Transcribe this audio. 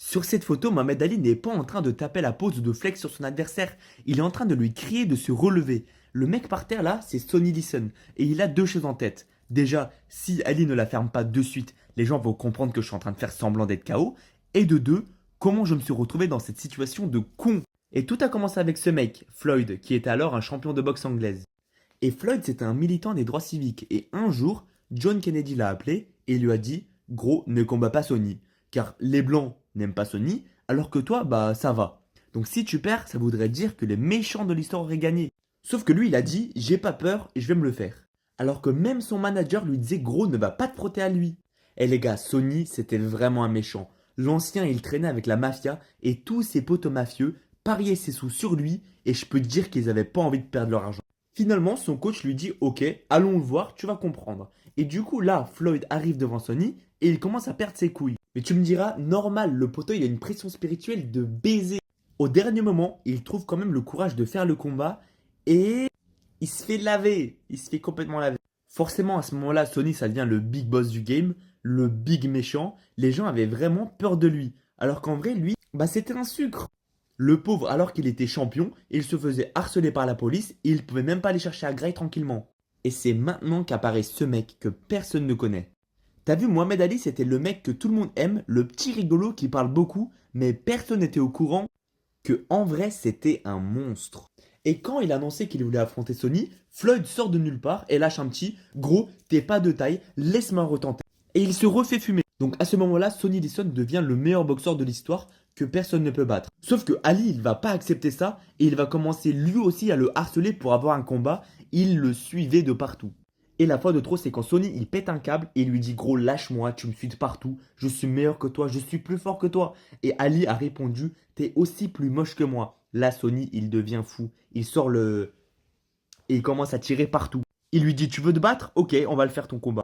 Sur cette photo, Mohamed Ali n'est pas en train de taper la pose ou de flex sur son adversaire. Il est en train de lui crier de se relever. Le mec par terre là, c'est Sonny Liston. Et il a deux choses en tête. Déjà, si Ali ne la ferme pas de suite, les gens vont comprendre que je suis en train de faire semblant d'être KO. Et de deux, comment je me suis retrouvé dans cette situation de con. Et tout a commencé avec ce mec, Floyd, qui était alors un champion de boxe anglaise. Et Floyd, c'était un militant des droits civiques. Et un jour, John Kennedy l'a appelé et lui a dit: Gros, ne combat pas Sonny. Car les blancs n'aiment pas Sonny, alors que toi, bah ça va. Donc si tu perds, ça voudrait dire que les méchants de l'histoire auraient gagné. Sauf que lui, il a dit: J'ai pas peur et je vais me le faire. Alors que même son manager lui disait: Gros, ne va pas te frotter à lui. Et les gars, Sonny, c'était vraiment un méchant. L'ancien, il traînait avec la mafia et tous ses potos mafieux pariaient ses sous sur lui et je peux te dire qu'ils avaient pas envie de perdre leur argent. Finalement, son coach lui dit: Ok, allons le voir, tu vas comprendre. Et du coup, là, Floyd arrive devant Sonny et il commence à perdre ses couilles. Mais tu me diras, normal, le poteau, il a une pression spirituelle de baiser. Au dernier moment, il trouve quand même le courage de faire le combat et il se fait laver. Il se fait complètement laver. Forcément, à ce moment-là, Sonny, ça devient le big boss du game, le big méchant. Les gens avaient vraiment peur de lui. Alors qu'en vrai, lui, bah, c'était un sucre. Le pauvre, alors qu'il était champion, il se faisait harceler par la police et il pouvait même pas aller chercher à Grail tranquillement. Et c'est maintenant qu'apparaît ce mec que personne ne connaît. T'as vu, Mohamed Ali, c'était le mec que tout le monde aime, le petit rigolo qui parle beaucoup, mais personne n'était au courant que en vrai c'était un monstre. Et quand il a annoncé qu'il voulait affronter Sonny, Floyd sort de nulle part et lâche un petit: Gros, t'es pas de taille, laisse-moi retenter. Et il se refait fumer. Donc à ce moment-là, Sonny Liston devient le meilleur boxeur de l'histoire que personne ne peut battre. Sauf que Ali, il va pas accepter ça et il va commencer lui aussi à le harceler pour avoir un combat. Il le suivait de partout. Et la fois de trop, c'est quand Sonny il pète un câble et il lui dit: Gros, lâche-moi, tu me suis de partout, je suis meilleur que toi, je suis plus fort que toi. Et Ali a répondu: T'es aussi plus moche que moi. Là, Sonny, il devient fou. Il sort le. Et il commence à tirer partout. Il lui dit: Tu veux te battre? Ok, on va le faire ton combat.